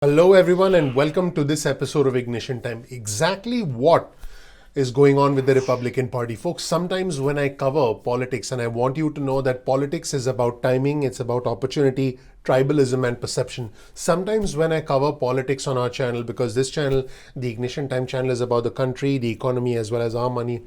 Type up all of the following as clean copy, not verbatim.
Hello, everyone, and welcome to this episode of Ignition Time. Exactly what is going on with the Republican Party? Folks, sometimes when I cover politics, and I want you to know that politics is about timing, it's about opportunity, tribalism, and perception. Sometimes when I cover politics on our channel, because this channel, the Ignition Time channel, is about the country, the economy, as well as our money,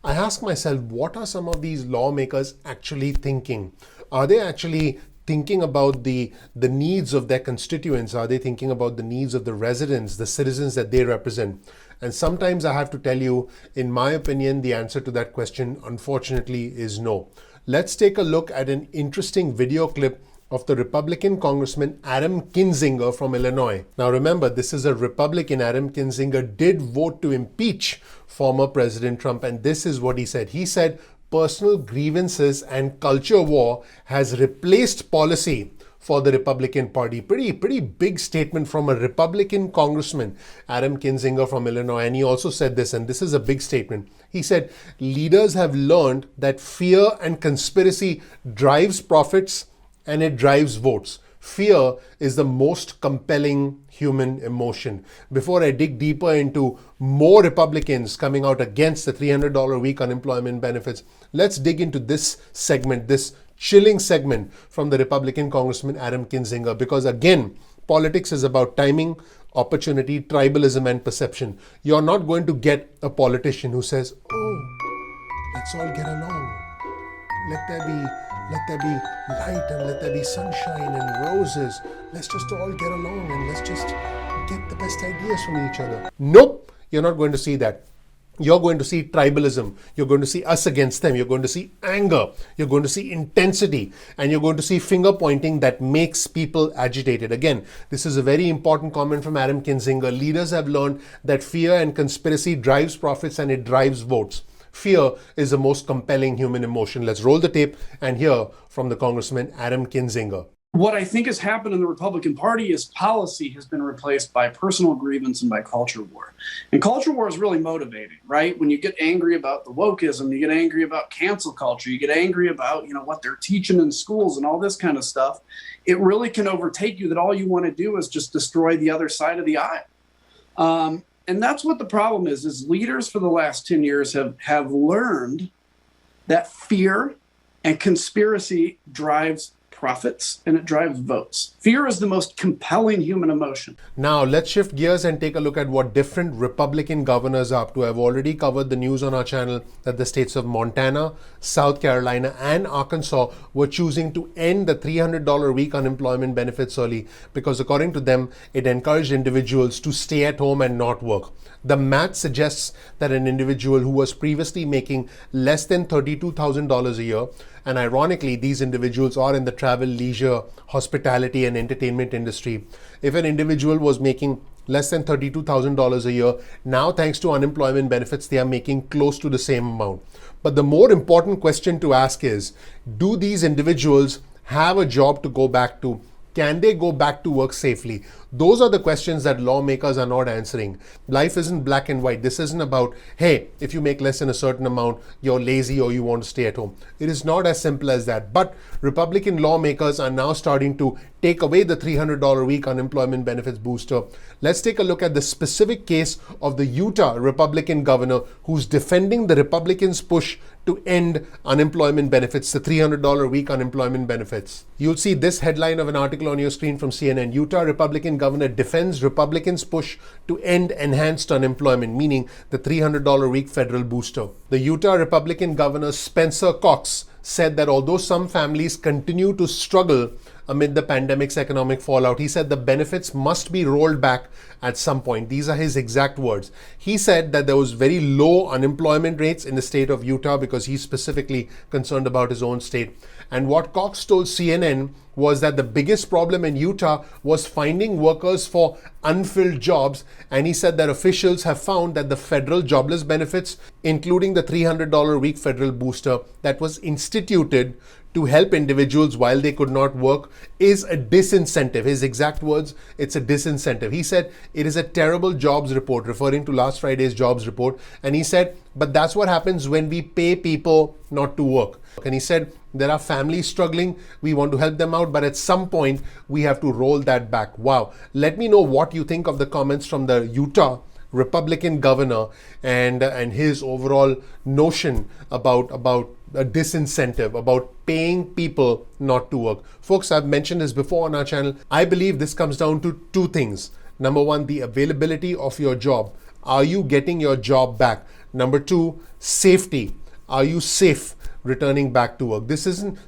I ask myself, what are some of these lawmakers actually thinking? Are they actually thinking about the needs of their constituents? Are they thinking about the needs of the residents, the citizens that they represent? And sometimes I have to tell you, in my opinion, the answer to that question, unfortunately, is no. Let's take a look at an interesting video clip of the Republican Congressman Adam Kinzinger from Illinois. Now remember, this is a Republican. Adam Kinzinger did vote to impeach former President Trump, and this is what he said. He said, personal grievances and culture war has replaced policy for the Republican Party. Pretty big statement from a Republican congressman, Adam Kinzinger from Illinois. And he also said this, and this is a big statement. He said, leaders have learned that fear and conspiracy drives profits and it drives votes. Fear is the most compelling human emotion. Before I dig deeper into more Republicans coming out against the $300 a week unemployment benefits, let's dig into this segment, this chilling segment from the Republican Congressman Adam Kinzinger, because again, politics is about timing, opportunity, tribalism, and perception. You're not going to get a politician who says, oh, let's all get along. Let there be light and let there be sunshine and roses. Let's just all get along and let's just get the best ideas from each other. Nope, you're not going to see that. You're going to see tribalism. You're going to see us against them. You're going to see anger. You're going to see intensity. And you're going to see finger pointing that makes people agitated. Again, this is a very important comment from Adam Kinzinger. Leaders have learned that fear and conspiracy drives profits and it drives votes. Fear is the most compelling human emotion. Let's roll the tape and hear from the Congressman Adam Kinzinger. What I think has happened in the Republican Party is policy has been replaced by personal grievance and by culture war. And culture war is really motivating, right? When you get angry about the wokeism, you get angry about cancel culture, you get angry about, what they're teaching in schools and all this kind of stuff. It really can overtake you that all you want to do is just destroy the other side of the aisle. And that's what the problem is leaders for the last 10 years have learned that fear and conspiracy drives profits and it drives votes. Fear is the most compelling human emotion. Now let's shift gears and take a look at what different Republican governors are up to. I've already covered the news on our channel that the states of Montana, South Carolina, and Arkansas were choosing to end the $300 a week unemployment benefits early because according to them, it encouraged individuals to stay at home and not work. The math suggests that an individual who was previously making less than $32,000 a year, and ironically, these individuals are in the travel, leisure, hospitality, and entertainment industry. If an individual was making less than $32,000 a year, now thanks to unemployment benefits, they are making close to the same amount. But the more important question to ask is, do these individuals have a job to go back to? Can they go back to work safely? Those are the questions that lawmakers are not answering. Life isn't black and white. This isn't about, hey, if you make less than a certain amount, you're lazy or you want to stay at home. It is not as simple as that. But Republican lawmakers are now starting to take away the $300 a week unemployment benefits booster. Let's take a look at the specific case of the Utah Republican governor who's defending the Republicans' push to end unemployment benefits, the $300 a week unemployment benefits. You'll see this headline of an article on your screen from CNN. Utah Republican governor defends Republicans' push to end enhanced unemployment, meaning the $300 a week federal booster. The Utah Republican governor Spencer Cox said that although some families continue to struggle amid the pandemic's economic fallout, he said the benefits must be rolled back at some point. These are his exact words. He said that there was very low unemployment rates in the state of Utah because he's specifically concerned about his own state. And what Cox told CNN was that the biggest problem in Utah was finding workers for unfilled jobs. And he said that officials have found that the federal jobless benefits, including the $300 a week federal booster that was instituted to help individuals while they could not work is a disincentive. His exact words, it's a disincentive. He said it is a terrible jobs report, referring to last Friday's jobs report. And he said, but that's what happens when we pay people not to work. And he said, there are families struggling. We want to help them out, but at some point we have to roll that back. Wow. Let me know what you think of the comments from the Utah Republican governor and his overall notion about a disincentive, about paying people not to work. Folks, I've mentioned this before on our channel. I believe this comes down to two things. Number one, the availability of your job. Are you getting your job back? Number two, safety. Are you safe returning back to work? This isn't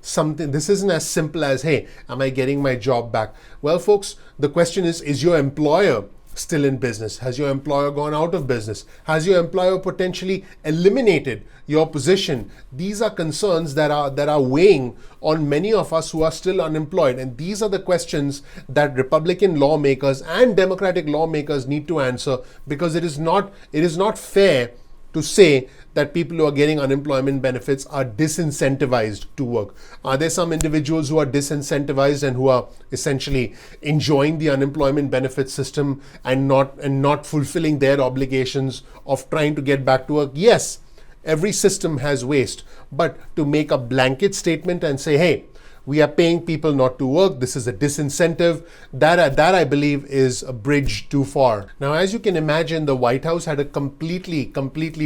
as simple as, hey, am I getting my job back? Well, folks, the question is your employer still in business? Has your employer gone out of business? Has your employer potentially eliminated your position? These are concerns that are weighing on many of us who are still unemployed. And these are the questions that Republican lawmakers and Democratic lawmakers need to answer, because it is not fair to say that people who are getting unemployment benefits are disincentivized to work. Are there some individuals who are disincentivized and who are essentially enjoying the unemployment benefit system and not fulfilling their obligations of trying to get back to work? Yes, every system has waste, but to make a blanket statement and say, hey, we are paying people not to work, this is a disincentive, that I believe is a bridge too far. Now, as you can imagine, the White House had a completely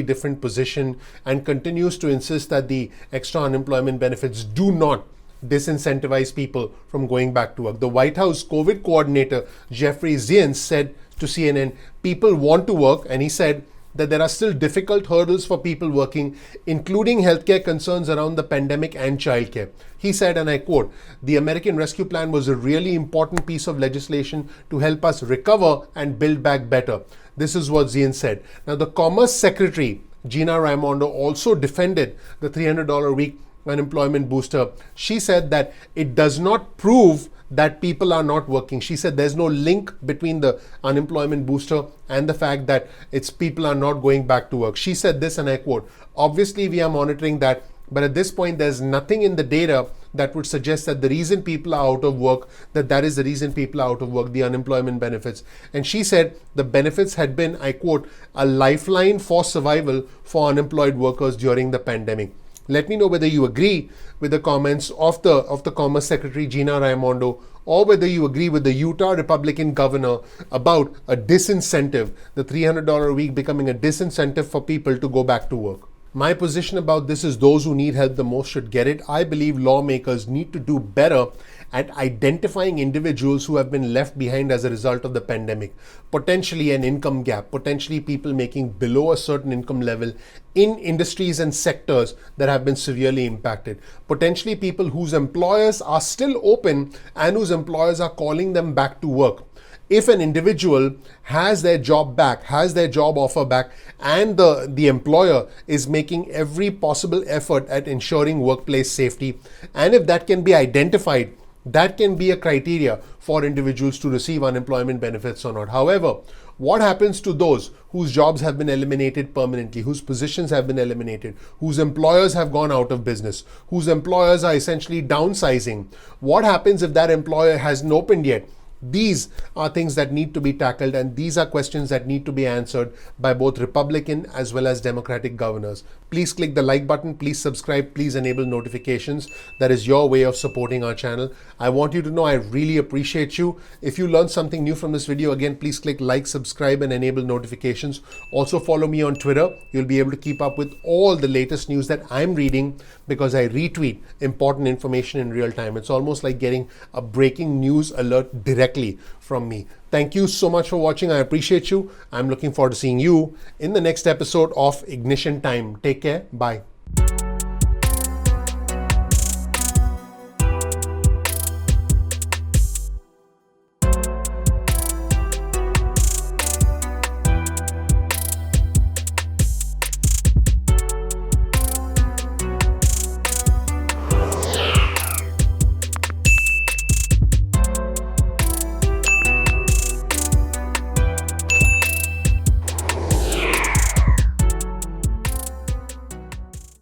different position and continues to insist that the extra unemployment benefits do not disincentivize people from going back to work. The White House COVID coordinator, Jeffrey Zients, said to CNN, people want to work, and he said that there are still difficult hurdles for people working, including healthcare concerns around the pandemic and childcare. He said, and I quote, "The American Rescue Plan was a really important piece of legislation to help us recover and build back better." This is what Zients said. Now, the Commerce Secretary, Gina Raimondo, also defended the $300 a week unemployment booster. She said that it does not prove that people are not working. She said there's no link between the unemployment booster and the fact that it's people are not going back to work. She said this, and I quote, "Obviously, we are monitoring that, but at this point, there's nothing in the data that would suggest that the reason people are out of work, that is the reason people are out of work, the unemployment benefits." And she said the benefits had been, I quote, "a lifeline for survival for unemployed workers during the pandemic." Let me know whether you agree with the comments of the Commerce Secretary Gina Raimondo, or whether you agree with the Utah Republican governor about a disincentive, the $300 a week becoming a disincentive for people to go back to work. My position about this is those who need help the most should get it. I believe lawmakers need to do better at identifying individuals who have been left behind as a result of the pandemic. Potentially an income gap, potentially people making below a certain income level in industries and sectors that have been severely impacted. Potentially people whose employers are still open and whose employers are calling them back to work. If an individual has their job back, has their job offer back, and the employer is making every possible effort at ensuring workplace safety, and if that can be identified, that can be a criteria for individuals to receive unemployment benefits or not. However, what happens to those whose jobs have been eliminated permanently, whose positions have been eliminated, whose employers have gone out of business, whose employers are essentially downsizing? What happens if that employer hasn't opened yet? These are things that need to be tackled, and these are questions that need to be answered by both Republican as well as Democratic governors. Please click the like button, please subscribe, please enable notifications. That is your way of supporting our channel. I want you to know I really appreciate you. If you learned something new from this video, again, please click like, subscribe, and enable notifications. Also follow me on Twitter. You'll be able to keep up with all the latest news that I'm reading, because I retweet important information in real time. It's almost like getting a breaking news alert directly from me. Thank you so much for watching. I appreciate you. I'm looking forward to seeing you in the next episode of Ignition Time. Take care. Bye.